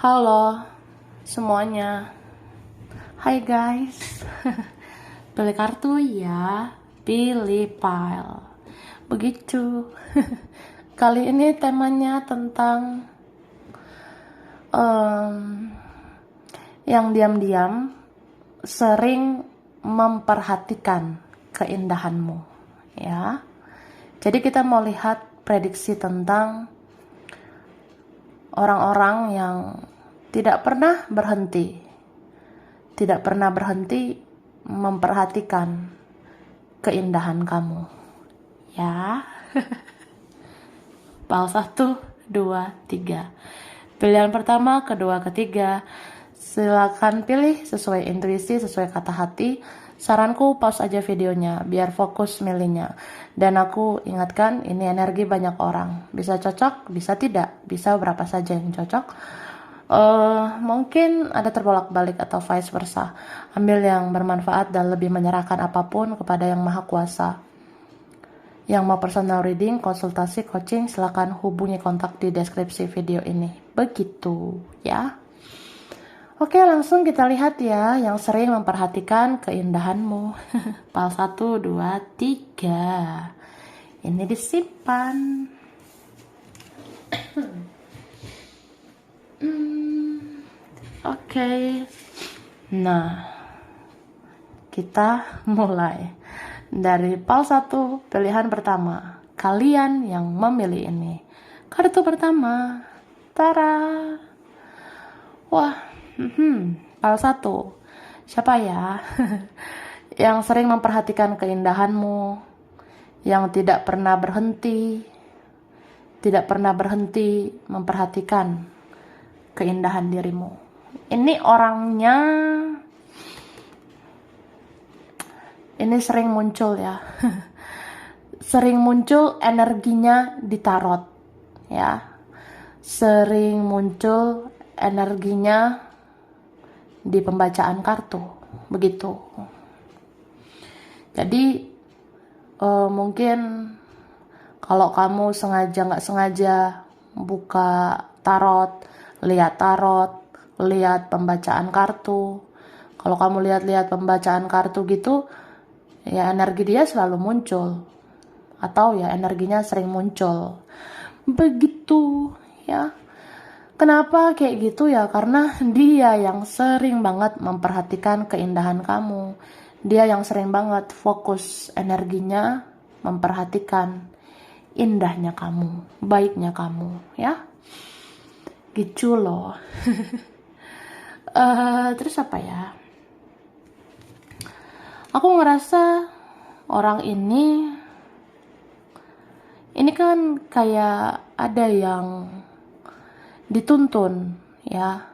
Halo semuanya. Hai guys. Pilih kartu ya. Pilih pile. Begitu. Kali ini temanya tentang yang diam-diam sering memperhatikan keindahanmu, ya. Jadi kita mau lihat prediksi tentang orang-orang yang tidak pernah berhenti memperhatikan keindahan kamu, ya. Pal 1, 2, 3. Pilihan pertama, kedua, ketiga. Silakan pilih sesuai intuisi, sesuai kata hati. Saranku pause aja videonya biar fokus milihnya. Dan aku ingatkan ini energi banyak orang. Bisa cocok, bisa tidak, bisa berapa saja yang cocok. Mungkin ada terbolak-balik atau vice versa. Ambil yang bermanfaat dan lebih menyerahkan apapun kepada Yang Maha Kuasa. Yang mau personal reading, konsultasi, coaching, silakan hubungi kontak di deskripsi video ini. Begitu ya. Oke, langsung kita lihat ya yang sering memperhatikan keindahanmu. Pal 1, 2, 3. Ini disimpan. Oke. Nah, kita mulai. Dari pal 1, pilihan pertama. Kalian yang memilih ini. Kartu pertama. Tara. Wah, pal 1. Siapa ya? Yang sering memperhatikan keindahanmu. Yang tidak pernah berhenti memperhatikan keindahan dirimu. Ini orangnya ini sering muncul ya. Sering muncul energinya di tarot ya. Sering muncul energinya di pembacaan kartu. Begitu. Jadi mungkin kalau kamu sengaja nggak sengaja buka tarot, lihat pembacaan kartu. Kalau kamu lihat pembacaan kartu gitu, ya energi dia selalu muncul. Atau ya energinya sering muncul. Begitu ya. Kenapa kayak gitu ya? Karena dia yang sering banget memperhatikan keindahan kamu. Dia yang sering banget fokus energinya memperhatikan indahnya kamu, baiknya kamu, ya. Gitu loh. Terus apa ya? Aku ngerasa orang ini kan kayak ada yang dituntun ya,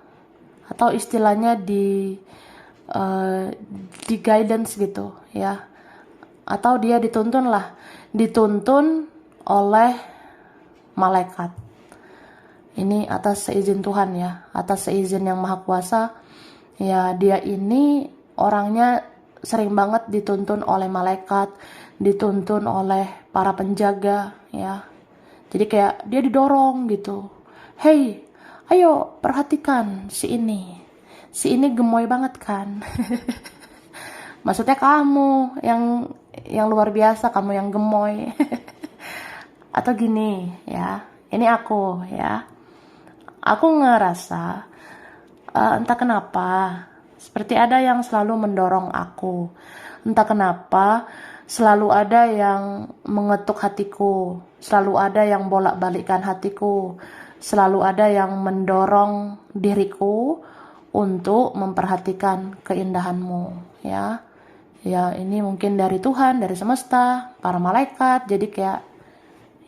atau istilahnya di guidance gitu ya, atau dia dituntun oleh malaikat. Ini atas seizin Tuhan ya, atas seizin Yang Maha Kuasa ya. Dia ini orangnya sering banget dituntun oleh malaikat, dituntun oleh para penjaga ya. Jadi kayak dia didorong gitu. Hey, ayo perhatikan si ini gemoy banget kan. Maksudnya kamu yang luar biasa, kamu yang gemoy. Atau gini ya, ini aku ya. Aku ngerasa entah kenapa seperti ada yang selalu mendorong aku. Entah kenapa selalu ada yang mengetuk hatiku, selalu ada yang bolak-balikkan hatiku, selalu ada yang mendorong diriku untuk memperhatikan keindahanmu ya. Ya ini mungkin dari Tuhan, dari semesta, para malaikat. Jadi kayak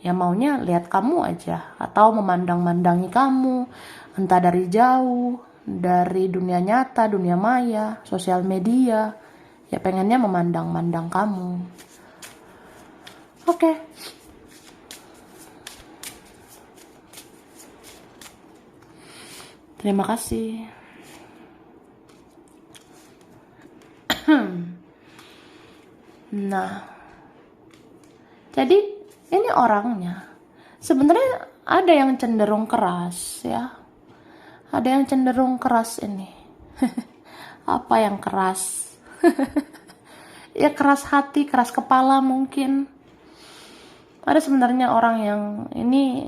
ya maunya lihat kamu aja, atau memandang-mandangi kamu, entah dari jauh, dari dunia nyata, dunia maya, sosial media. Ya pengennya memandang-mandang kamu. Oke. Terima kasih. Nah, jadi ini orangnya sebenarnya ada yang cenderung keras ya, ada yang cenderung keras ini. Apa yang keras? Ya keras hati, keras kepala mungkin. Ada sebenarnya orang yang ini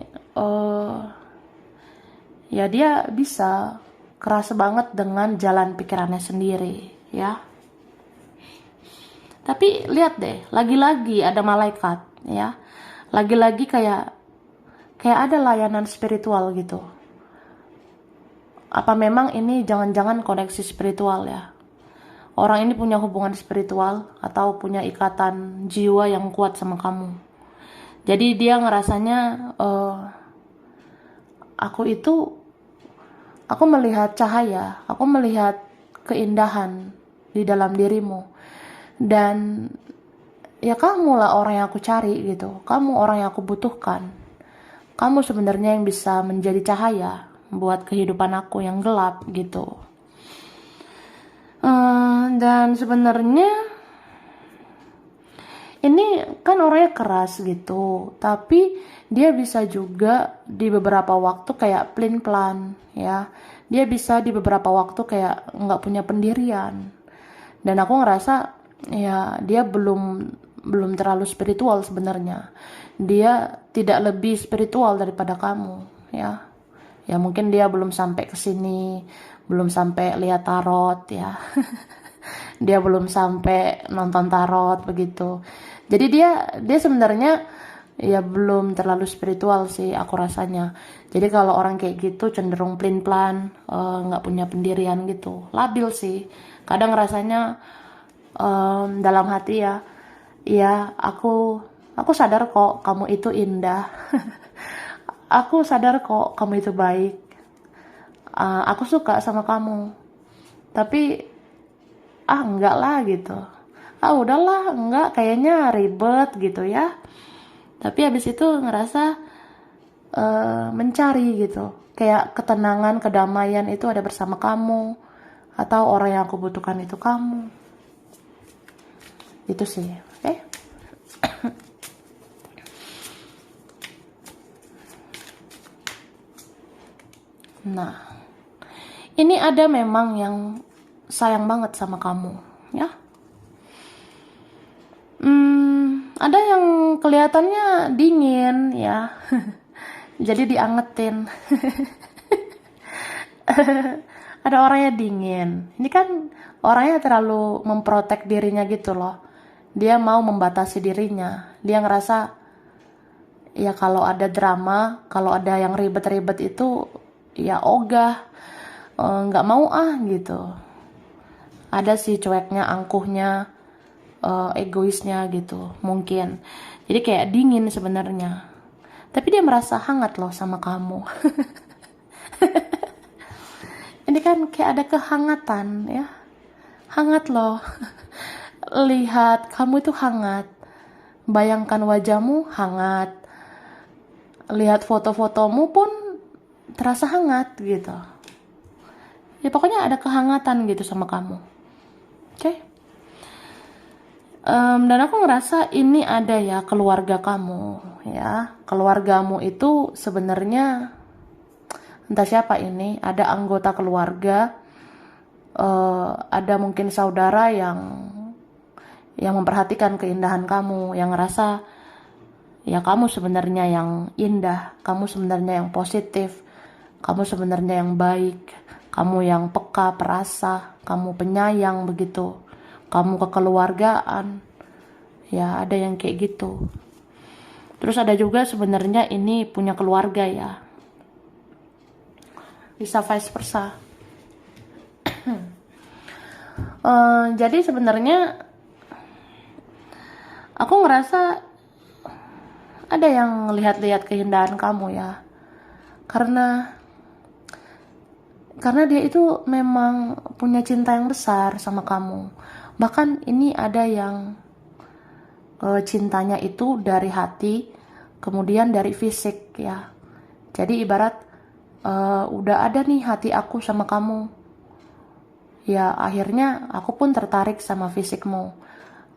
ya dia bisa keras banget dengan jalan pikirannya sendiri, ya. Tapi lihat deh, lagi-lagi ada malaikat, ya. Lagi-lagi kayak ada layanan spiritual gitu. Apa memang ini jangan-jangan koneksi spiritual ya? Orang ini punya hubungan spiritual atau punya ikatan jiwa yang kuat sama kamu. Jadi dia ngerasanya aku melihat cahaya, aku melihat keindahan di dalam dirimu. Dan ya kamu lah orang yang aku cari gitu. Kamu orang yang aku butuhkan. Kamu sebenarnya yang bisa menjadi cahaya buat kehidupan aku yang gelap gitu. Dan sebenarnya ini kan orangnya keras gitu, tapi dia bisa juga di beberapa waktu kayak pelin-pelan, ya. Dia bisa di beberapa waktu kayak nggak punya pendirian. Dan aku ngerasa ya dia belum terlalu spiritual sebenarnya. Dia tidak lebih spiritual daripada kamu, ya. Ya mungkin dia belum sampai ke sini, belum sampai lihat tarot ya. Dia belum sampai nonton tarot begitu. Jadi dia sebenarnya ya belum terlalu spiritual sih aku rasanya. Jadi kalau orang kayak gitu cenderung pelin-pelan, nggak punya pendirian gitu, labil sih. Kadang rasanya dalam hati ya, ya aku sadar kok kamu itu indah. Aku sadar kok kamu itu baik. Aku suka sama kamu. Tapi enggak lah gitu. Udahlah, enggak, kayaknya ribet gitu ya. Tapi habis itu ngerasa mencari gitu. Kayak ketenangan, kedamaian itu ada bersama kamu. Atau orang yang aku butuhkan itu kamu. Itu sih, oke? Nah, ini ada memang yang sayang banget sama kamu, ya. Ada yang kelihatannya dingin, ya. Jadi diangetin. Ada orangnya dingin. Ini kan orangnya terlalu memprotek dirinya gitu loh. Dia mau membatasi dirinya. Dia ngerasa ya kalau ada drama, kalau ada yang ribet-ribet itu ya ogah, nggak mau gitu. Ada sih cueknya, angkuhnya, egoisnya gitu mungkin. Jadi kayak dingin sebenarnya. Tapi dia merasa hangat loh sama kamu. Ini kan kayak ada kehangatan ya. Hangat loh. Lihat kamu itu hangat. Bayangkan wajahmu hangat. Lihat foto-fotomu pun terasa hangat gitu. Ya pokoknya ada kehangatan gitu sama kamu. Oke? Dan aku ngerasa ini ada ya keluarga kamu, ya. Keluargamu itu sebenarnya entah siapa ini, ada anggota keluarga, ada mungkin saudara yang memperhatikan keindahan kamu, yang ngerasa ya kamu sebenarnya yang indah, kamu sebenarnya yang positif, kamu sebenarnya yang baik, kamu yang peka, perasa, kamu penyayang begitu, kamu kekeluargaan, ya ada yang kayak gitu. Terus ada juga sebenarnya ini punya keluarga ya, bisa vice versa. Jadi sebenarnya aku ngerasa ada yang lihat-lihat keindahan kamu ya, karena dia itu memang punya cinta yang besar sama kamu. Bahkan ini ada yang cintanya itu dari hati, kemudian dari fisik ya. Jadi ibarat udah ada nih hati aku sama kamu, ya akhirnya aku pun tertarik sama fisikmu.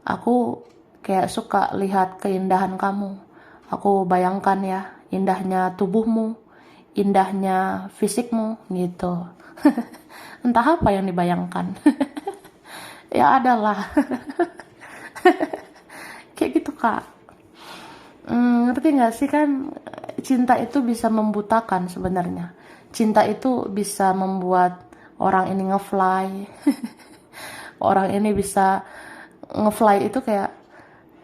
Aku kayak suka lihat keindahan kamu. Aku bayangkan ya indahnya tubuhmu, indahnya fisikmu gitu. Entah apa yang dibayangkan. Ya adalah. Kayak gitu Kak. Ngerti gak sih kan, cinta itu bisa membutakan sebenarnya. Cinta itu bisa membuat orang ini ngefly. Orang ini bisa ngefly itu kayak,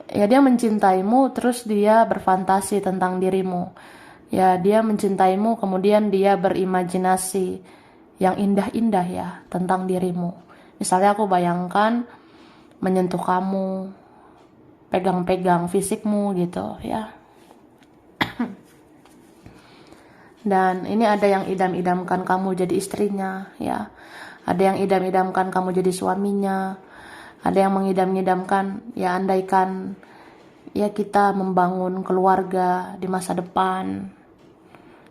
ya dia mencintaimu terus dia berfantasi tentang dirimu. Ya dia mencintaimu kemudian dia berimajinasi yang indah-indah ya tentang dirimu. Misalnya aku bayangkan menyentuh kamu, pegang-pegang fisikmu gitu ya. Dan ini ada yang idam-idamkan kamu jadi istrinya ya. Ada yang idam-idamkan kamu jadi suaminya. Ada yang mengidam-idamkan ya andaikan ya kita membangun keluarga di masa depan.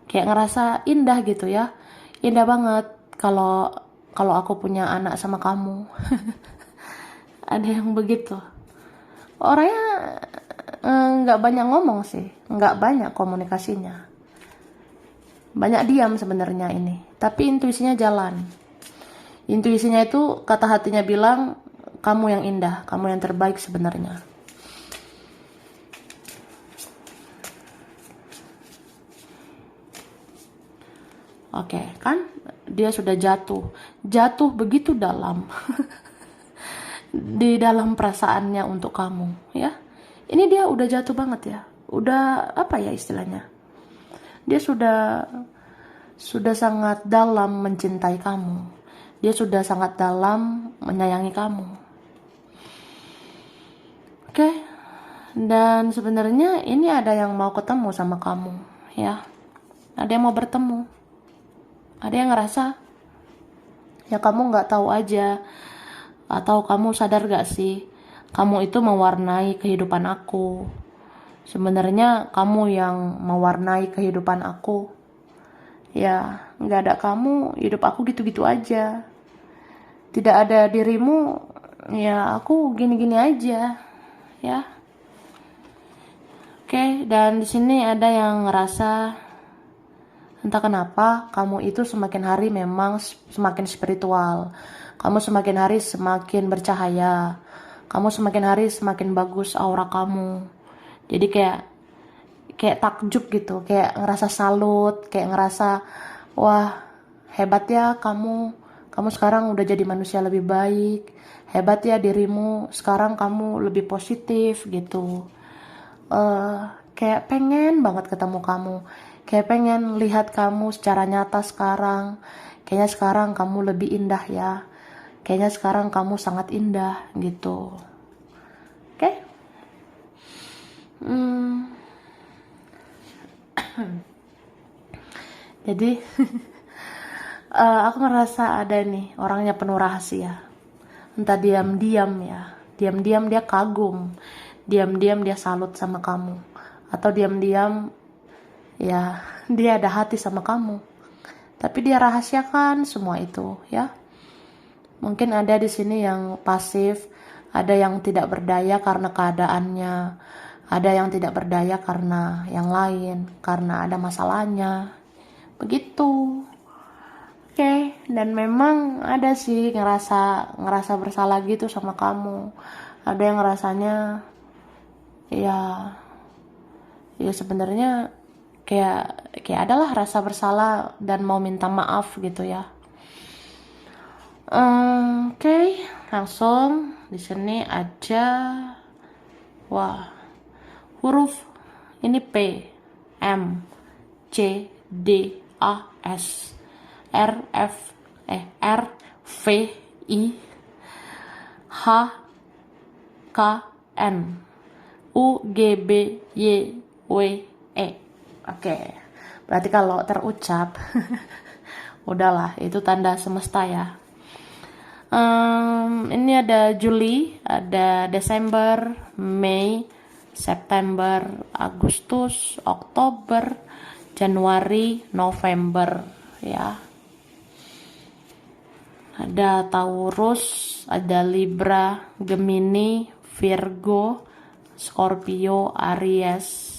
Kayak ngerasa indah gitu ya. Indah banget kalau aku punya anak sama kamu. Ada yang begitu. Orangnya nggak banyak ngomong sih, nggak banyak komunikasinya, banyak diam sebenarnya ini, tapi intuisinya jalan. Intuisinya itu kata hatinya bilang kamu yang indah, kamu yang terbaik sebenarnya. Oke, kan dia sudah jatuh begitu dalam di dalam perasaannya untuk kamu ya. Ini dia udah jatuh banget ya, udah apa ya istilahnya, dia sudah sangat dalam mencintai kamu, dia sudah sangat dalam menyayangi kamu. Oke. Dan sebenarnya ini ada yang mau ketemu sama kamu ya, ada yang mau bertemu, ada yang ngerasa ya kamu nggak tahu aja, atau kamu sadar gak sih kamu itu mewarnai kehidupan aku. Sebenarnya kamu yang mewarnai kehidupan aku ya. Nggak ada kamu hidup aku gitu-gitu aja, tidak ada dirimu ya aku gini-gini aja ya. Oke, dan di sini ada yang ngerasa entah kenapa kamu itu semakin hari memang semakin spiritual. Kamu semakin hari semakin bercahaya. Kamu semakin hari semakin bagus aura kamu. Jadi kayak takjub gitu, kayak ngerasa salut, kayak ngerasa wah, hebat ya kamu. Kamu sekarang udah jadi manusia lebih baik. Hebat ya dirimu, sekarang kamu lebih positif gitu. Kayak pengen banget ketemu kamu, kayak pengen lihat kamu secara nyata sekarang. Kayaknya sekarang kamu lebih indah ya, kayaknya sekarang kamu sangat indah gitu. Oke. Jadi aku ngerasa ada nih orangnya penuh rahasia. Entah diam-diam ya, diam-diam dia kagum, diam-diam dia salut sama kamu, atau diam-diam ya dia ada hati sama kamu, tapi dia rahasiakan semua itu ya. Mungkin ada di sini yang pasif, ada yang tidak berdaya karena keadaannya, ada yang tidak berdaya karena yang lain, karena ada masalahnya begitu. Oke, dan memang ada sih ngerasa bersalah gitu sama kamu. Ada yang ngerasanya ya sebenarnya kayak adalah rasa bersalah dan mau minta maaf gitu ya. Oke, langsung di sini aja. Wah, huruf ini P, M, C, D, A, S, R, V, I, H, K, N, U, G, B, Y, W, E. Oke, berarti kalau terucap udahlah itu tanda semesta ya. Ini ada Juli, ada Desember, Mei, September, Agustus, Oktober, Januari, November ya. Ada Taurus, ada Libra, Gemini, Virgo, Scorpio, Aries,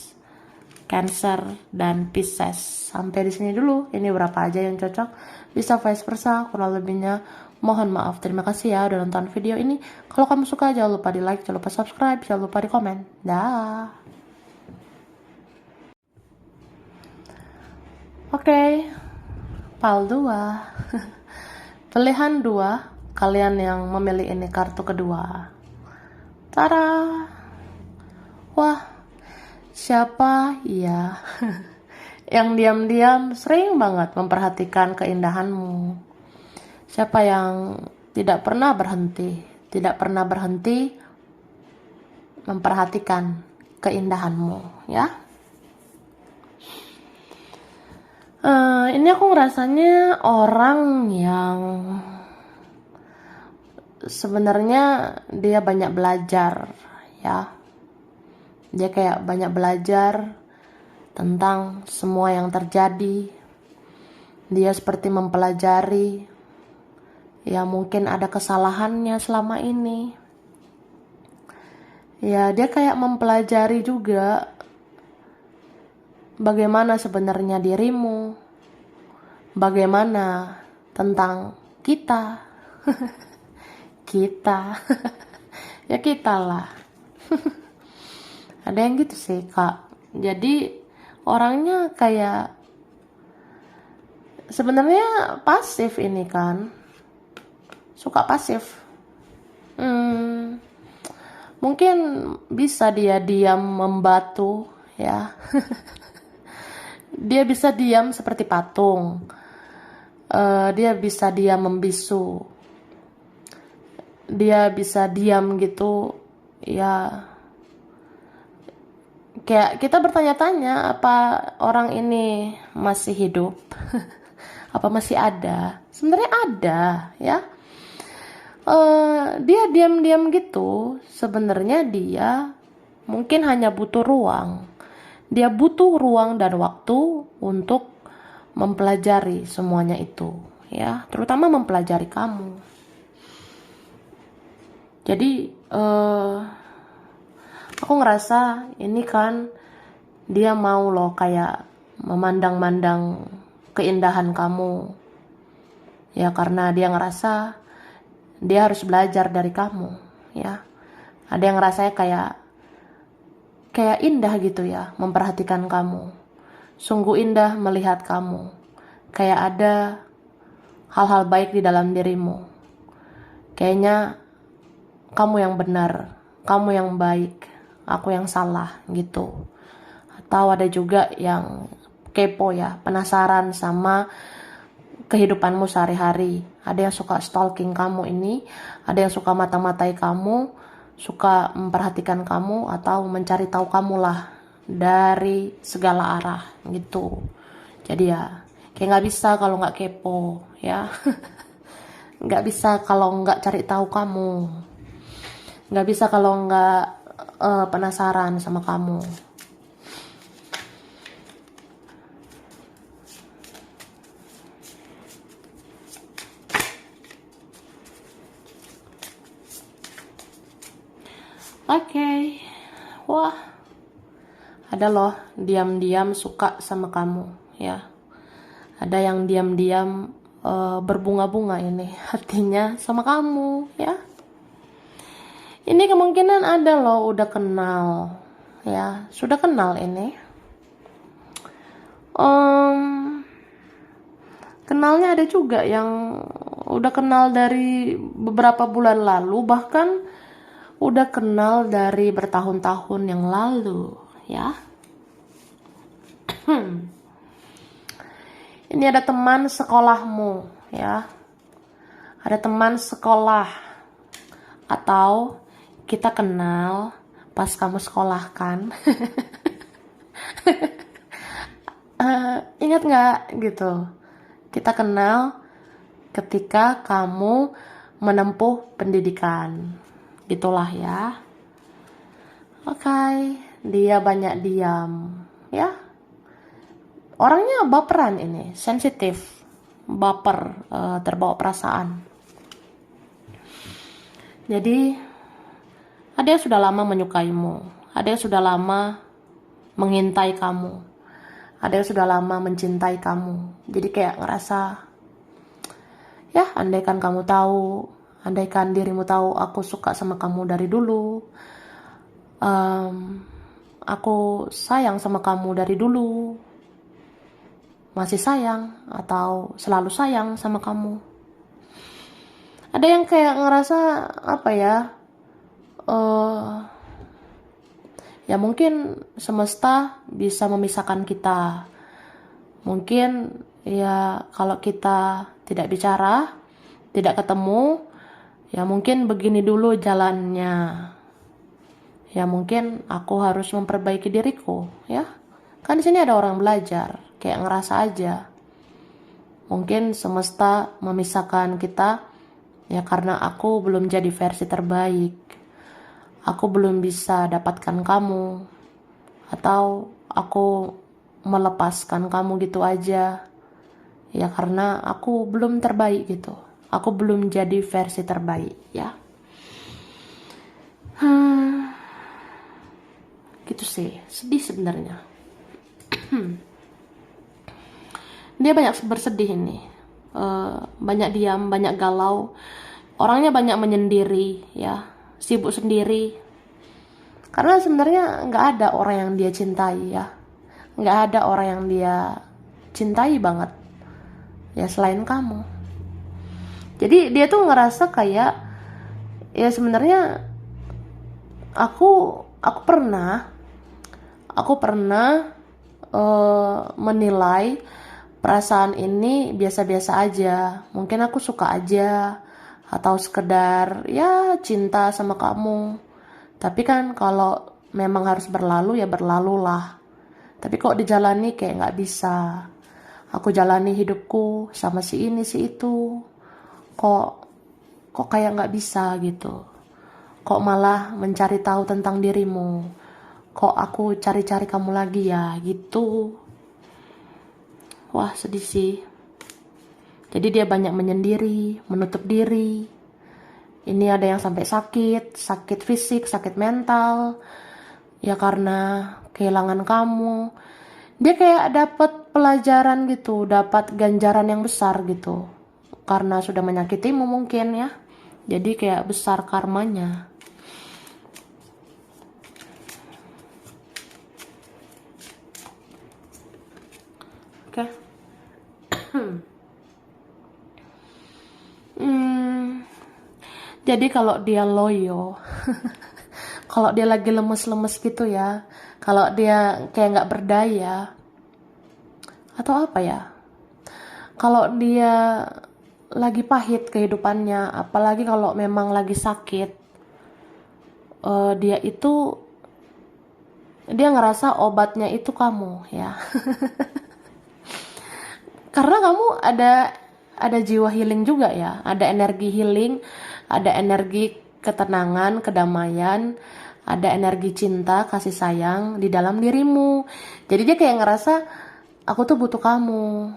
Cancer, dan Pisces. Sampai di sini dulu. Ini berapa aja yang cocok. Bisa vice versa, kurang lebihnya mohon maaf. Terima kasih ya udah nonton video ini. Kalau kamu suka jangan lupa di like, jangan lupa subscribe, jangan lupa di komen. Dah. Oke, PAL 2. Pilihan 2, kalian yang memilih ini kartu kedua. Tada. Wah, siapa ya yang diam-diam sering banget memperhatikan keindahanmu? Siapa yang tidak pernah berhenti memperhatikan keindahanmu, ya? Ini aku ngerasanya orang yang sebenarnya dia banyak belajar, ya. Dia kayak banyak belajar tentang semua yang terjadi. Dia seperti mempelajari, ya mungkin ada kesalahannya selama ini. Ya dia kayak mempelajari juga bagaimana sebenarnya dirimu, bagaimana tentang kita. Kita ya kita lah. Ada yang gitu sih kak. Jadi orangnya kayak sebenarnya pasif ini kan, suka pasif. Mungkin bisa dia diam membatu, ya. Dia bisa diam seperti patung. Dia bisa diam membisu. Dia bisa diam gitu, ya. Kayak kita bertanya-tanya apa orang ini masih hidup, apa masih ada? Sebenarnya ada, ya. Dia diam-diam gitu. Sebenarnya dia mungkin hanya butuh ruang. Dia butuh ruang dan waktu untuk mempelajari semuanya itu, ya. Terutama mempelajari kamu. Jadi aku ngerasa ini kan dia mau loh kayak memandang-mandang keindahan kamu, ya, karena dia ngerasa dia harus belajar dari kamu, ya. Ada yang ngerasanya kayak indah gitu ya memperhatikan kamu. Sungguh indah melihat kamu. Kayak ada hal-hal baik di dalam dirimu. Kayaknya kamu yang benar, kamu yang baik, aku yang salah gitu. Atau ada juga yang kepo ya, penasaran sama kehidupanmu sehari-hari. Ada yang suka stalking kamu ini, ada yang suka mata-matai kamu, suka memperhatikan kamu atau mencari tahu kamu lah dari segala arah gitu. Jadi ya kayak nggak bisa kalau nggak kepo, ya. Nggak bisa kalau nggak cari tahu kamu, nggak bisa kalau nggak penasaran sama kamu. Oke. Wah, ada loh diam-diam suka sama kamu, ya. Ada yang diam-diam berbunga-bunga ini hatinya sama kamu, ya. Ini kemungkinan ada loh udah kenal, ya, sudah kenal ini. Kenalnya ada juga yang udah kenal dari beberapa bulan lalu, bahkan udah kenal dari bertahun-tahun yang lalu, ya. Ini ada teman sekolahmu, ya. Ada teman sekolah atau kita kenal pas kamu sekolah kan. Ingat nggak gitu? Kita kenal ketika kamu menempuh pendidikan. Gitulah ya. Oke, dia banyak diam, ya. Orangnya baperan ini, sensitif, baper, terbawa perasaan. Jadi ada yang sudah lama menyukaimu, ada yang sudah lama mengintai kamu, ada yang sudah lama mencintai kamu. Jadi kayak ngerasa, ya andaikan kamu tahu, andaikan dirimu tahu aku suka sama kamu dari dulu, aku sayang sama kamu dari dulu, masih sayang atau selalu sayang sama kamu. Ada yang kayak ngerasa apa ya, ya mungkin semesta bisa memisahkan kita. Mungkin ya kalau kita tidak bicara, tidak ketemu, ya mungkin begini dulu jalannya. Ya mungkin aku harus memperbaiki diriku, ya. Kan di sini ada orang belajar, kayak ngerasa aja. Mungkin semesta memisahkan kita ya karena aku belum jadi versi terbaik. Aku belum bisa dapatkan kamu, atau aku melepaskan kamu gitu aja. Ya karena aku belum terbaik gitu. Aku belum jadi versi terbaik, ya. Gitu sih, sedih sebenarnya. Dia banyak bersedih ini, banyak diam, banyak galau, orangnya banyak menyendiri, ya, sibuk sendiri. Karena sebenarnya nggak ada orang yang dia cintai, ya, nggak ada orang yang dia cintai banget, ya selain kamu. Jadi dia tuh ngerasa kayak, ya sebenarnya aku pernah menilai perasaan ini biasa-biasa aja. Mungkin aku suka aja, atau sekedar ya cinta sama kamu. Tapi kan kalau memang harus berlalu ya berlalulah. Tapi kok dijalani kayak nggak bisa. Aku jalani hidupku sama si ini si itu. Kok kayak nggak bisa gitu. Kok malah mencari tahu tentang dirimu. Kok aku cari-cari kamu lagi ya gitu. Wah sedih sih. Jadi dia banyak menyendiri, menutup diri. Ini ada yang sampai sakit fisik, sakit mental. Ya karena kehilangan kamu. Dia kayak dapat pelajaran gitu, dapat ganjaran yang besar gitu. Karena sudah menyakitimu mungkin ya. Jadi kayak besar karmanya. Oke. Jadi kalau dia loyo, kalau dia lagi lemes-lemes gitu ya, kalau dia kayak nggak berdaya, atau apa ya, kalau dia lagi pahit kehidupannya, apalagi kalau memang lagi sakit, dia ngerasa obatnya itu kamu ya. Karena kamu ada jiwa healing juga ya, ada energi healing, ada energi ketenangan, kedamaian, ada energi cinta, kasih sayang di dalam dirimu. Jadi dia kayak ngerasa aku tuh butuh kamu.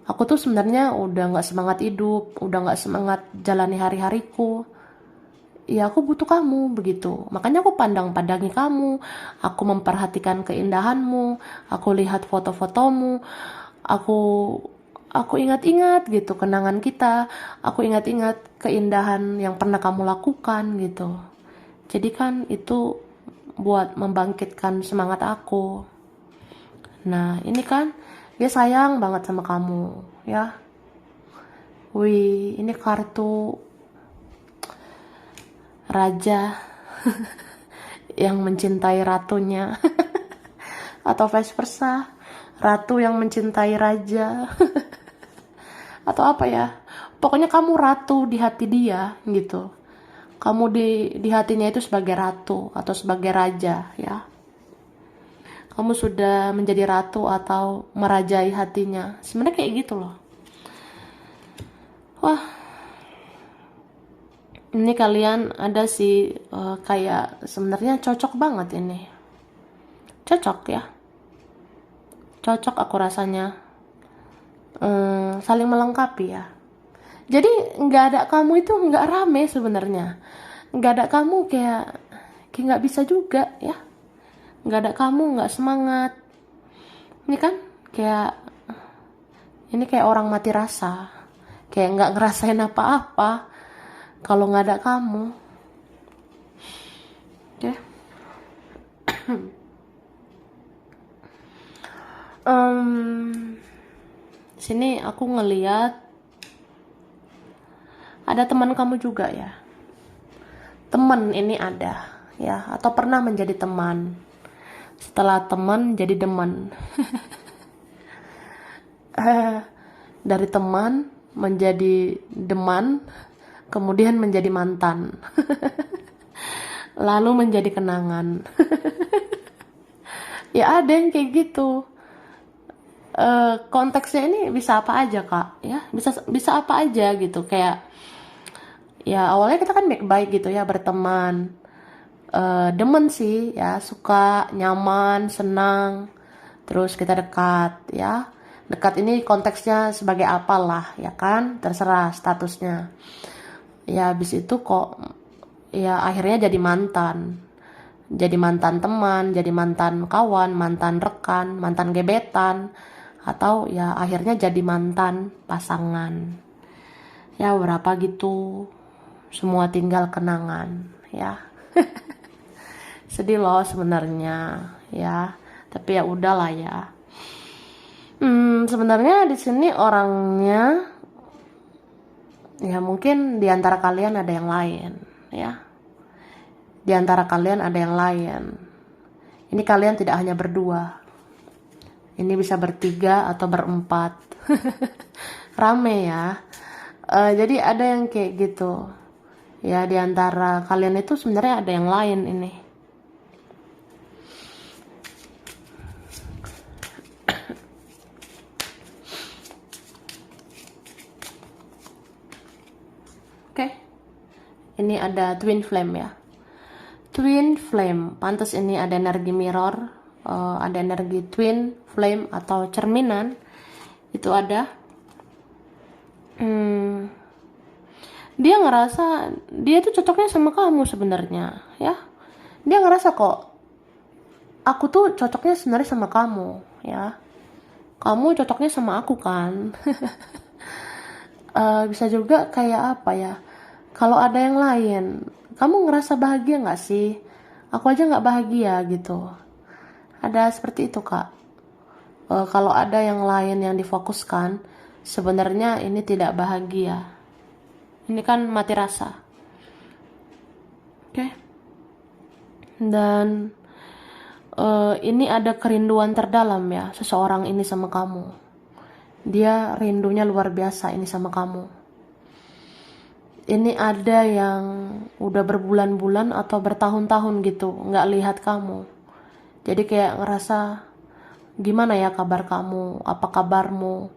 Aku tuh sebenarnya udah nggak semangat hidup, udah nggak semangat jalani hari-hariku. Ya aku butuh kamu begitu. Makanya aku pandang-pandangi kamu, aku memperhatikan keindahanmu, aku lihat foto-fotomu, aku aku ingat-ingat gitu kenangan kita, aku ingat-ingat keindahan yang pernah kamu lakukan gitu. Jadi kan itu buat membangkitkan semangat aku. Nah ini kan dia sayang banget sama kamu ya. Wih ini kartu raja yang mencintai ratunya. Atau vice versa, ratu yang mencintai raja. Atau apa ya, pokoknya kamu ratu di hati dia gitu. Kamu di hatinya itu sebagai ratu atau sebagai raja ya. Kamu sudah menjadi ratu atau merajai hatinya. Sebenarnya kayak gitu loh. Wah, ini kalian ada sih kayak sebenarnya cocok banget ini. Cocok ya. Cocok aku rasanya. Saling melengkapi ya. Jadi nggak ada kamu itu nggak rame sebenarnya. Nggak ada kamu kayak nggak bisa juga ya. nggak ada kamu nggak semangat. Ini kan kayak orang mati rasa, kayak nggak ngerasain apa-apa kalau nggak ada kamu. Oke. Sini aku ngeliat ada teman kamu juga ya. Teman ini ada ya, atau pernah menjadi teman. Setelah teman jadi deman. Dari teman menjadi deman, kemudian menjadi mantan. Lalu menjadi kenangan. Ya ada yang kayak gitu. Konteksnya ini bisa apa aja kak, ya bisa apa aja gitu, kayak ya awalnya kita kan baik-baik gitu ya, berteman, demen sih ya, suka, nyaman, senang, terus kita dekat ya. Dekat ini konteksnya sebagai apalah ya kan, terserah statusnya. Ya habis itu kok ya akhirnya jadi mantan. Jadi mantan teman, jadi mantan kawan, mantan rekan, mantan gebetan, atau ya akhirnya jadi mantan pasangan. Ya berapa gitu, semua tinggal kenangan ya. Sedih loh sebenarnya ya, tapi ya udahlah ya. Sebenarnya di sini orangnya ya mungkin di antara kalian ada yang lain ya. Di antara kalian ada yang lain. Ini kalian tidak hanya berdua. Ini bisa bertiga atau berempat. Rame ya. Jadi ada yang kayak gitu. Ya di antara kalian itu sebenarnya ada yang lain ini. Oke. Ini ada twin flame ya. Twin flame, pantas ini ada energi mirror, ada energi twin flame atau cerminan. Itu ada. Dia ngerasa dia tuh cocoknya sama kamu sebenarnya ya. Dia ngerasa kok aku tuh cocoknya sebenarnya sama kamu ya. Kamu cocoknya sama aku kan. Bisa juga kayak apa ya, kalau ada yang lain, kamu ngerasa bahagia nggak sih? Aku aja nggak bahagia gitu. Ada seperti itu kak. Kalau ada yang lain yang difokuskan, sebenarnya ini tidak bahagia. Ini kan mati rasa. Oke. Dan ini ada kerinduan terdalam ya, seseorang ini sama kamu. Dia rindunya luar biasa ini sama kamu. Ini ada yang udah berbulan-bulan atau bertahun-tahun gitu nggak lihat kamu. Jadi kayak ngerasa, gimana ya kabar kamu? Apa kabarmu?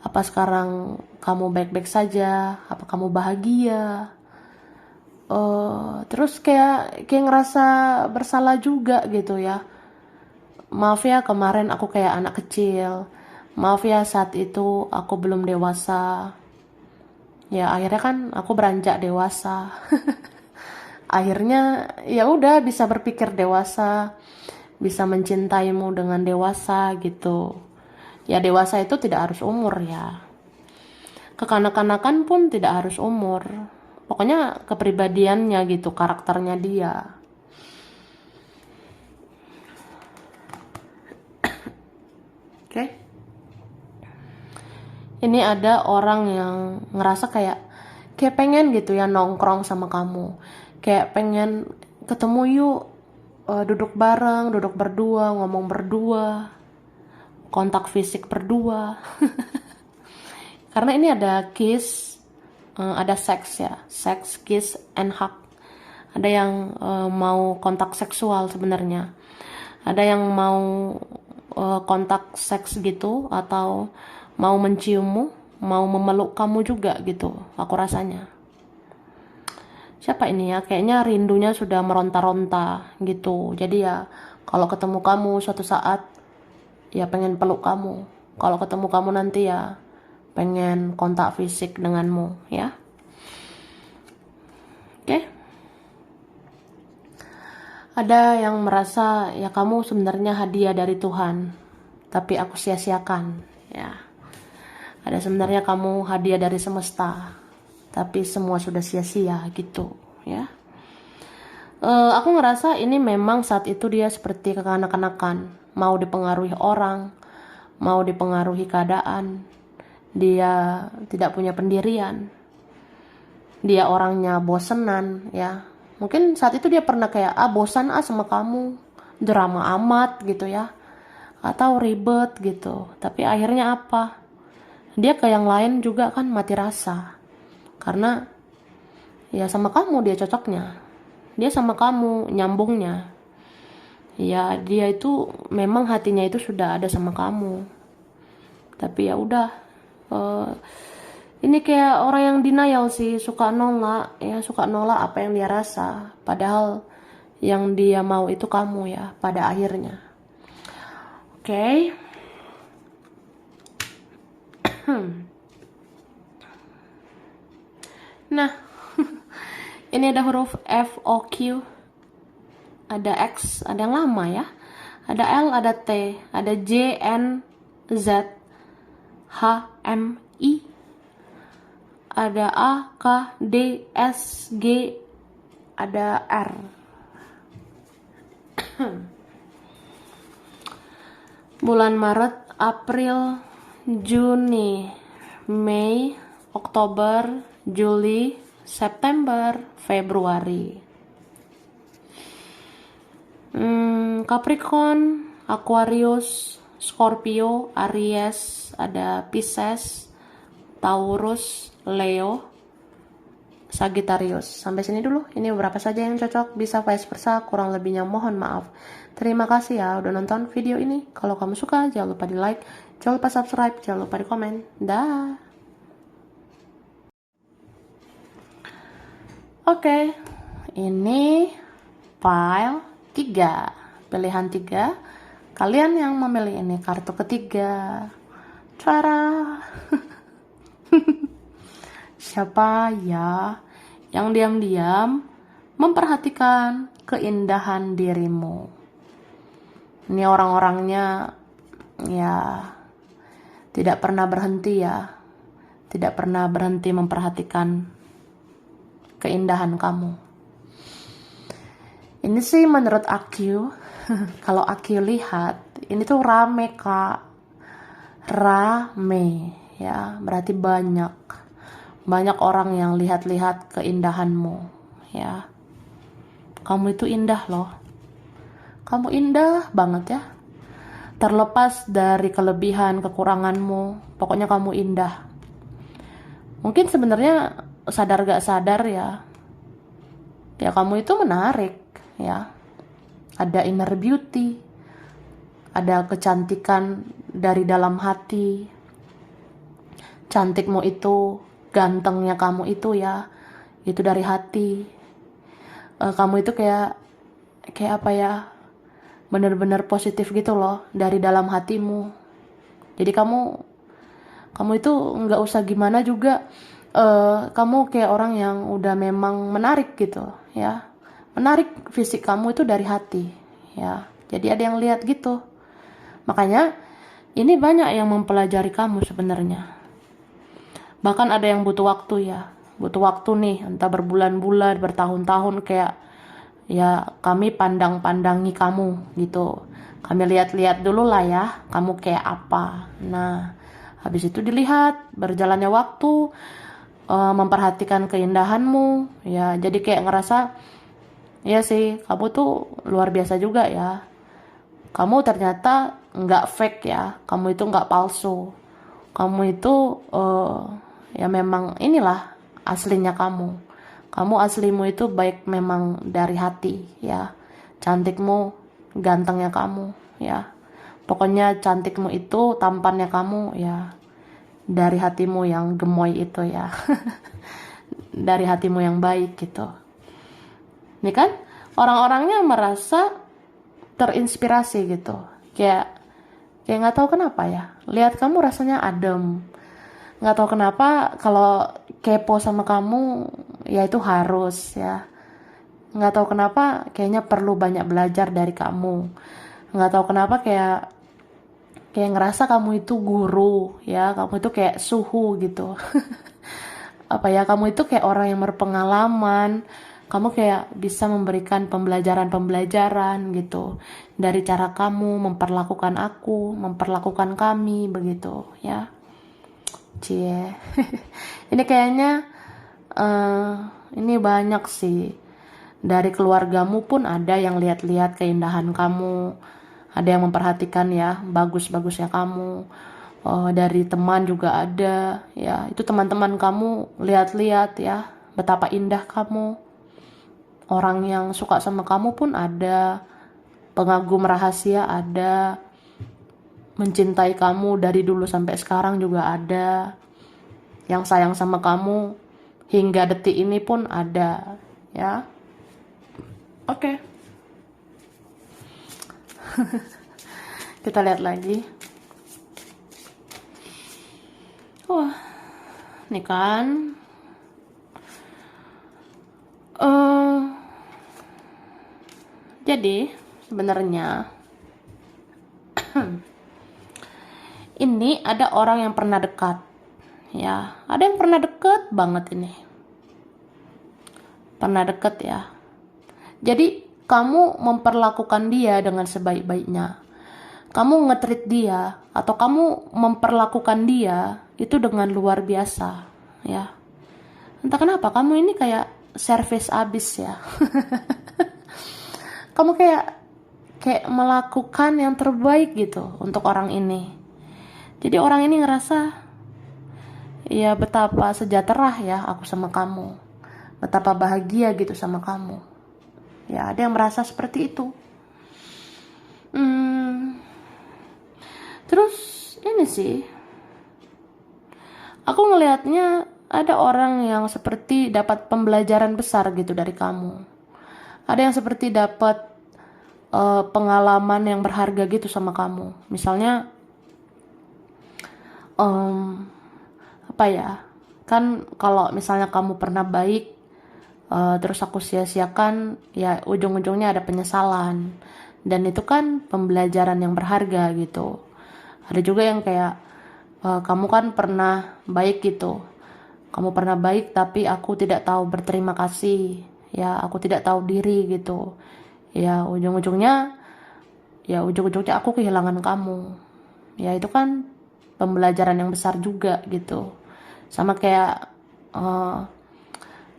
Apa sekarang kamu baik-baik saja? Apa kamu bahagia? Terus kayak ngerasa bersalah juga gitu ya. Maaf ya kemarin aku kayak anak kecil. Maaf ya saat itu aku belum dewasa. Ya akhirnya kan aku beranjak dewasa. Akhirnya ya udah bisa berpikir dewasa, bisa mencintaimu dengan dewasa gitu. Ya dewasa itu tidak harus umur ya. Kekanak-kanakan pun tidak harus umur. Pokoknya kepribadiannya gitu, karakternya dia. Oke. Ini ada orang yang ngerasa kayak pengen gitu ya nongkrong sama kamu. Kayak pengen ketemu yuk, duduk bareng, duduk berdua, ngomong berdua, kontak fisik berdua. Karena ini ada kiss, ada seks ya, seks, kiss, and hug. Ada yang mau kontak seksual sebenarnya. Ada yang mau kontak seks gitu, atau mau menciummu, mau memeluk kamu juga gitu, aku rasanya. Siapa ini ya? Kayaknya rindunya sudah meronta-ronta gitu. Jadi ya kalau ketemu kamu suatu saat ya pengen peluk kamu. Kalau ketemu kamu nanti ya pengen kontak fisik denganmu ya. Oke. Ada yang merasa ya kamu sebenarnya hadiah dari Tuhan, tapi aku sia-siakan. Ya, ada sebenarnya kamu hadiah dari semesta, tapi semua sudah sia-sia gitu. Ya, aku ngerasa ini memang saat itu dia seperti kekanak-kanakan, mau dipengaruhi orang, mau dipengaruhi keadaan. Dia tidak punya pendirian. Dia orangnya bosenan, ya. Mungkin saat itu dia pernah kayak, bosan sama kamu, drama amat gitu ya, atau ribet gitu. Tapi akhirnya apa? Dia ke yang lain juga kan mati rasa. Karena ya sama kamu dia cocoknya. Dia sama kamu nyambungnya. Ya dia itu memang hatinya itu sudah ada sama kamu. Tapi ya udah, eh, ini kayak orang yang denial sih, suka nolak ya, suka nolak apa yang dia rasa, padahal yang dia mau itu kamu ya pada akhirnya. Oke. Nah, ini ada huruf F, O, Q, ada X, ada yang lama ya, ada L, ada T, ada J, N, Z, H, M, I, ada A, K, D, S, G, ada R. Bulan Maret, April, Juni, Mei, Oktober, Juli, September, Februari. Capricorn, Aquarius, Scorpio, Aries, ada Pisces, Taurus, Leo, Sagittarius. Sampai sini dulu. Ini beberapa saja yang cocok, bisa vice versa, kurang lebihnya mohon maaf. Terima kasih ya udah nonton video ini. Kalau kamu suka, jangan lupa di like, jangan lupa subscribe, jangan lupa di komen. Dah. Oke, ini file 3, pilihan 3. Kalian yang memilih ini kartu ketiga. Cara siapa ya yang diam-diam memperhatikan keindahan dirimu? Ini orang-orangnya ya tidak pernah berhenti ya, tidak pernah berhenti memperhatikan keindahan kamu. Ini sih menurut aku, kalau aku lihat ini tuh rame kak, rame ya, berarti banyak orang yang lihat-lihat keindahanmu ya. Kamu itu indah loh, kamu indah banget ya, terlepas dari kelebihan kekuranganmu, pokoknya kamu indah. Mungkin sebenarnya sadar gak sadar ya kamu itu menarik ya, ada inner beauty, ada kecantikan dari dalam hati. Cantikmu itu, gantengnya kamu itu ya, itu dari hati. Kamu itu kayak apa ya, bener-bener positif gitu loh dari dalam hatimu. Jadi kamu itu nggak usah gimana juga, kamu kayak orang yang udah memang menarik gitu ya, menarik. Fisik kamu itu dari hati ya, jadi ada yang lihat gitu. Makanya ini banyak yang mempelajari kamu sebenarnya. Bahkan ada yang butuh waktu ya, butuh waktu nih, entah berbulan-bulan, bertahun-tahun, kayak ya kami pandang-pandangi kamu gitu. Kami lihat-lihat dulu lah ya, kamu kayak apa. Nah, habis itu dilihat berjalannya waktu, memperhatikan keindahanmu ya, jadi kayak ngerasa ya sih kamu tuh luar biasa juga ya. Kamu ternyata nggak fake ya, kamu itu nggak palsu, kamu itu ya memang inilah aslinya kamu aslimu itu baik memang dari hati ya. Cantikmu, gantengnya kamu ya, pokoknya cantikmu itu, tampannya kamu ya, dari hatimu yang gemoy itu ya. Dari hatimu yang baik gitu. Ini kan orang-orangnya merasa terinspirasi gitu, kayak nggak tahu kenapa ya, lihat kamu rasanya adem. Nggak tahu kenapa kalau kepo sama kamu ya itu harus ya, nggak tahu kenapa kayaknya perlu banyak belajar dari kamu. Nggak tahu kenapa kayak kayak ngerasa kamu itu guru ya, kamu itu kayak suhu gitu. Apa ya, kamu itu kayak orang yang berpengalaman, kamu kayak bisa memberikan pembelajaran-pembelajaran gitu dari cara kamu memperlakukan aku, memperlakukan kami begitu ya. Cie. Ini kayaknya eh ini banyak sih. Dari keluargamu pun ada yang lihat-lihat keindahan kamu, ada yang memperhatikan ya bagus-bagusnya kamu. Dari teman juga ada ya, itu teman-teman kamu lihat-lihat ya betapa indah kamu. Orang yang suka sama kamu pun ada, pengagum rahasia ada, mencintai kamu dari dulu sampai sekarang juga ada, yang sayang sama kamu hingga detik ini pun ada ya. Oke. Kita lihat lagi. Wah, ini kan jadi sebenarnya ini ada orang yang pernah dekat ya, ada yang pernah deket banget ini, pernah deket ya. Jadi kamu memperlakukan dia dengan sebaik-baiknya, kamu nge-treat dia atau kamu memperlakukan dia itu dengan luar biasa ya. Entah kenapa kamu ini kayak servis abis ya. Kamu kayak melakukan yang terbaik gitu untuk orang ini. Jadi orang ini ngerasa ya betapa sejahtera ya aku sama kamu, betapa bahagia gitu sama kamu ya. Ada yang merasa seperti itu. Terus ini sih, aku ngelihatnya ada orang yang seperti dapat pembelajaran besar gitu dari kamu. Ada yang seperti dapat pengalaman yang berharga gitu sama kamu. Misalnya apa ya, kan kalau misalnya kamu pernah baik terus aku sia-siakan ya, ujung-ujungnya ada penyesalan, dan itu kan pembelajaran yang berharga gitu. Ada juga yang kayak kamu kan pernah baik gitu, kamu pernah baik tapi aku tidak tahu berterima kasih ya, aku tidak tahu diri gitu ya, ujung-ujungnya aku kehilangan kamu ya. Itu kan pembelajaran yang besar juga gitu. Sama kayak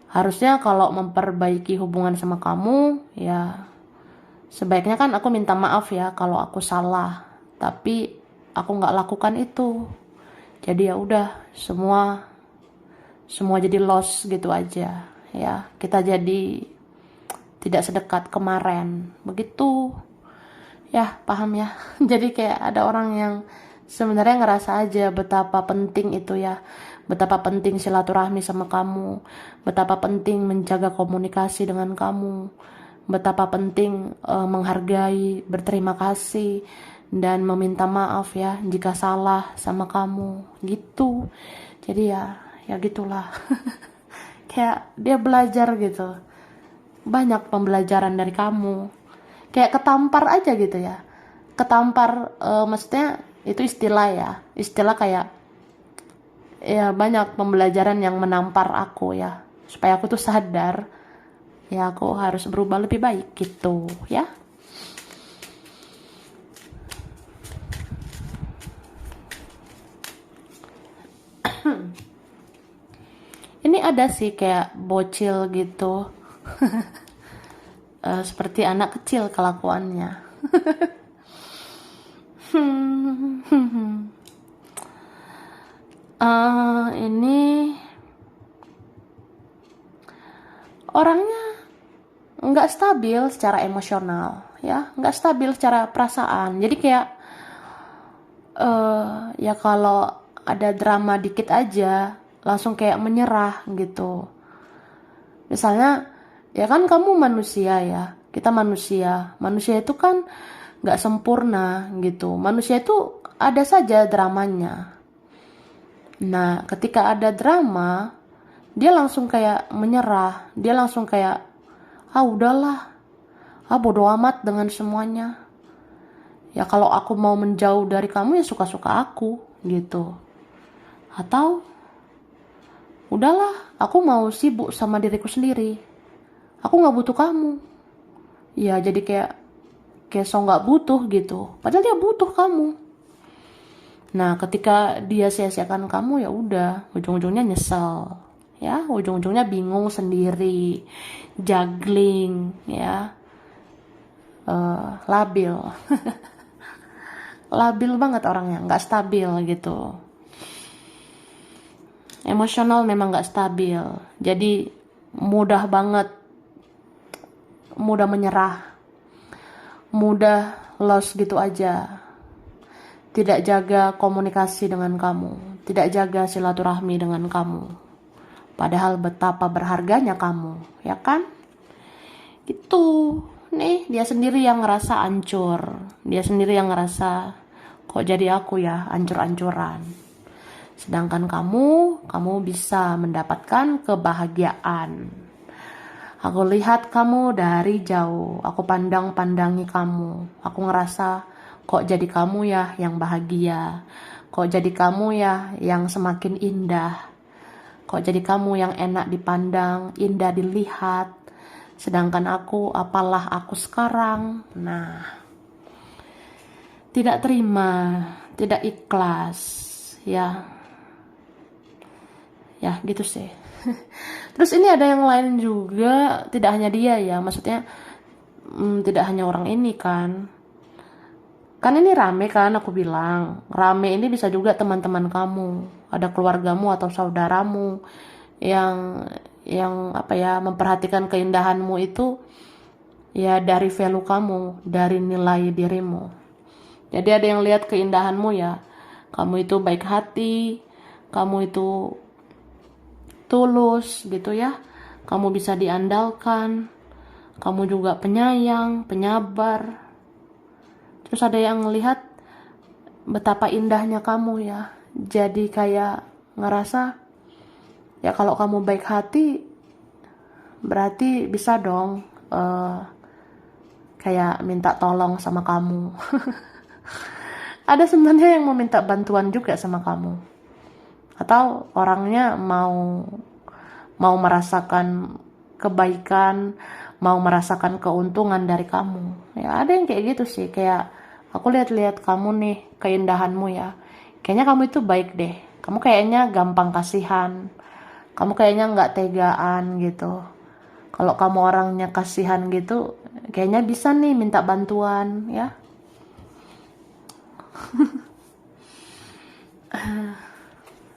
harusnya kalau memperbaiki hubungan sama kamu ya, sebaiknya kan aku minta maaf ya kalau aku salah, tapi aku nggak lakukan itu. Jadi ya udah, semua jadi loss gitu aja ya. Kita jadi tidak sedekat kemarin begitu ya, paham ya. Jadi kayak ada orang yang sebenarnya ngerasa aja betapa penting itu ya, betapa penting silaturahmi sama kamu, betapa penting menjaga komunikasi dengan kamu, betapa penting menghargai, berterima kasih, dan meminta maaf ya jika salah sama kamu gitu. Jadi ya gitulah. Kayak dia belajar gitu, banyak pembelajaran dari kamu. Kayak ketampar aja gitu ya, ketampar maksudnya itu istilah kayak ya, banyak pembelajaran yang menampar aku ya, supaya aku tuh sadar ya aku harus berubah lebih baik gitu ya. Ini ada sih kayak bocil gitu. Seperti anak kecil kelakuannya. Ini orangnya nggak stabil secara emosional ya, nggak stabil secara perasaan. Jadi kayak ya kalau ada drama dikit aja langsung kayak menyerah gitu. Misalnya ya kan kamu manusia ya, kita manusia itu kan nggak sempurna gitu, manusia itu ada saja dramanya. Nah ketika ada drama dia langsung kayak menyerah, dia langsung kayak Udahlah, bodo amat dengan semuanya. Ya kalau aku mau menjauh dari kamu ya suka-suka aku gitu. Atau udahlah, aku mau sibuk sama diriku sendiri. Aku nggak butuh kamu. Ya jadi kayak so nggak butuh gitu. Padahal dia butuh kamu. Nah ketika dia sia-siakan kamu ya udah, ujung-ujungnya nyesel. Ya ujung-ujungnya bingung sendiri, juggling, ya labil. Labil banget orangnya, nggak stabil gitu. Emosional memang nggak stabil. Jadi mudah banget, mudah menyerah, mudah lost gitu aja. Tidak jaga komunikasi dengan kamu, tidak jaga silaturahmi dengan kamu. Padahal betapa berharganya kamu, ya kan? Gitu. Nih, dia sendiri yang ngerasa hancur. Dia sendiri yang ngerasa, kok jadi aku ya, hancur-hancuran. Sedangkan kamu bisa mendapatkan kebahagiaan. Aku lihat kamu dari jauh, aku pandang-pandangi kamu. Aku ngerasa, kok jadi kamu ya yang bahagia. Kok jadi kamu ya yang semakin indah. Kok jadi kamu yang enak dipandang, indah dilihat. Sedangkan aku, apalah aku sekarang. Nah, tidak terima, tidak ikhlas, ya. Ya, gitu sih. Terus ini ada yang lain juga, tidak hanya dia ya, maksudnya tidak hanya orang ini kan. Kan ini rame kan, aku bilang. Rame ini bisa juga teman-teman kamu, ada keluargamu atau saudaramu yang apa ya, memperhatikan keindahanmu itu ya dari value kamu, dari nilai dirimu. Jadi ada yang lihat keindahanmu ya, kamu itu baik hati, kamu itu tulus gitu ya, kamu bisa diandalkan, kamu juga penyayang, penyabar. Terus ada yang lihat betapa indahnya kamu ya, jadi kayak ngerasa ya kalau kamu baik hati berarti bisa dong kayak minta tolong sama kamu. Ada sebenarnya yang mau minta bantuan juga sama kamu, atau orangnya mau merasakan kebaikan, mau merasakan keuntungan dari kamu. Ya ada yang kayak gitu sih, kayak aku lihat-lihat kamu nih, keindahanmu ya, kayaknya kamu itu baik deh, kamu kayaknya gampang kasihan, kamu kayaknya nggak tegaan gitu. Kalau kamu orangnya kasihan gitu, kayaknya bisa nih minta bantuan ya.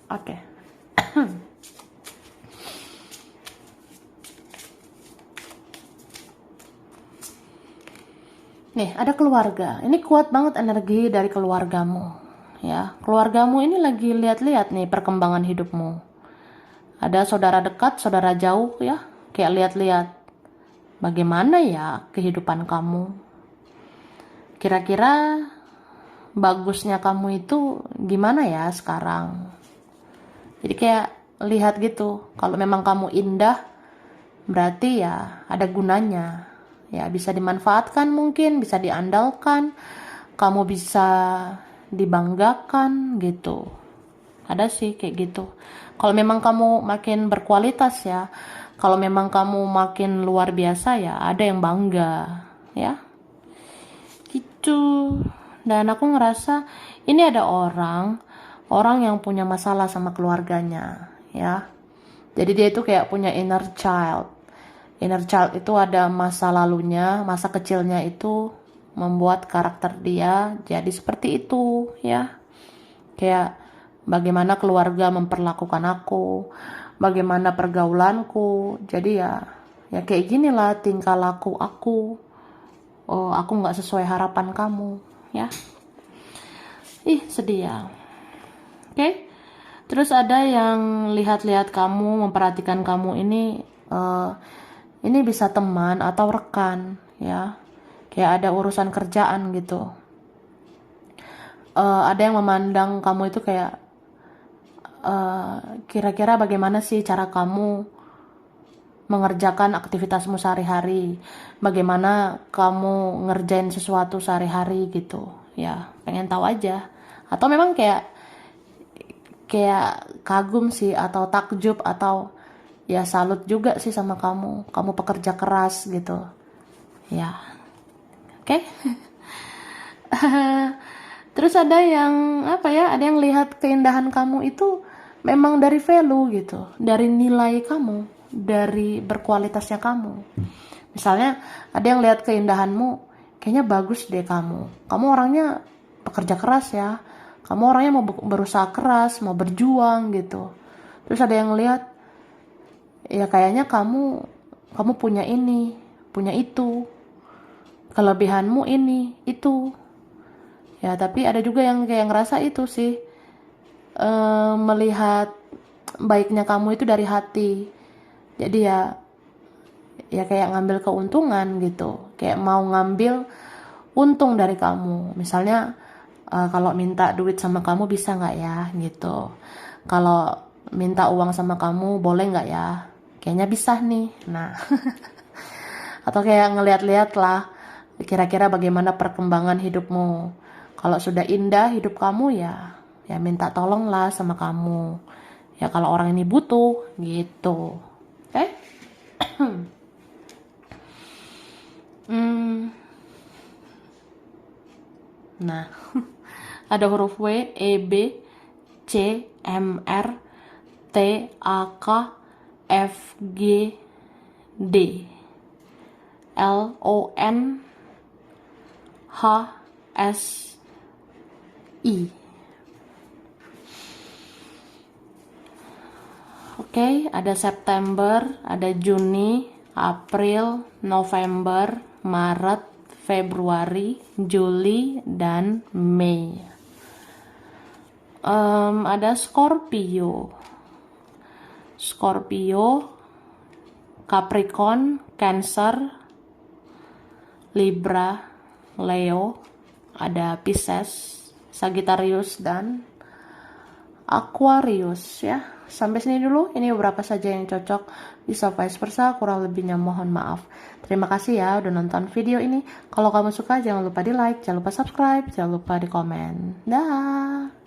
Oke. Nih, ada keluarga. Ini kuat banget energi dari keluargamu. Ya, keluargamu ini lagi lihat-lihat nih perkembangan hidupmu. Ada saudara dekat, saudara jauh ya, kayak lihat-lihat bagaimana ya kehidupan kamu. Kira-kira bagusnya kamu itu gimana ya sekarang? Jadi kayak lihat gitu, kalau memang kamu indah, berarti ya ada gunanya. Ya bisa dimanfaatkan mungkin, bisa diandalkan, kamu bisa dibanggakan gitu. Ada sih kayak gitu. Kalau memang kamu makin berkualitas ya, kalau memang kamu makin luar biasa ya, ada yang bangga ya. Gitu. Dan aku ngerasa ini ada orang yang punya masalah sama keluarganya ya. Jadi dia itu kayak punya inner child. Inner child itu ada masa lalunya, masa kecilnya itu membuat karakter dia jadi seperti itu ya. Kayak bagaimana keluarga memperlakukan aku, bagaimana pergaulanku. Jadi ya kayak ginilah tingkah laku aku. Oh, aku nggak sesuai harapan kamu ya. Ih, sedih ya. Oke. Terus ada yang lihat-lihat kamu, memperhatikan kamu ini bisa teman atau rekan ya, kayak ada urusan kerjaan gitu. Ada yang memandang kamu itu kayak kira-kira bagaimana sih cara kamu mengerjakan aktivitasmu sehari-hari, bagaimana kamu ngerjain sesuatu sehari-hari gitu ya, pengen tahu aja. Atau memang kayak kagum sih, atau takjub, atau ya salut juga sih sama kamu pekerja keras gitu ya. Oke. Terus ada yang apa ya, ada yang lihat keindahan kamu itu memang dari value gitu, dari nilai kamu, dari berkualitasnya kamu. Misalnya ada yang lihat keindahanmu, kayaknya bagus deh kamu orangnya pekerja keras ya, kamu orangnya mau berusaha keras, mau berjuang gitu. Terus ada yang lihat, ya kayaknya kamu punya ini, punya itu, kelebihanmu ini, itu. Ya, tapi ada juga yang kayak ngerasa itu sih, melihat baiknya kamu itu dari hati. Jadi ya kayak ngambil keuntungan gitu, kayak mau ngambil untung dari kamu. Misalnya kalau minta duit sama kamu bisa nggak ya gitu, kalau minta uang sama kamu boleh nggak ya, kayaknya bisa nih. Nah, atau kayak ngeliat-liat lah kira-kira bagaimana perkembangan hidupmu. Kalau sudah indah hidup kamu, ya minta tolong lah sama kamu ya, kalau orang ini butuh gitu. Oke. Nah, ada huruf W, E, B, C, M, R, T, A, K, F, G, D, L, O, N, H, S, I. Oke, ada September, ada Juni, April, November, Maret, Februari, Juli, dan Mei. Ada Scorpio, Capricorn, Cancer, Libra, Leo, ada Pisces, Sagittarius, dan Aquarius ya. Sampai sini dulu, ini beberapa saja yang cocok, bisa vice versa, kurang lebihnya mohon maaf. Terima kasih ya udah nonton video ini. Kalau kamu suka jangan lupa di like, jangan lupa subscribe, jangan lupa di komen. Dah.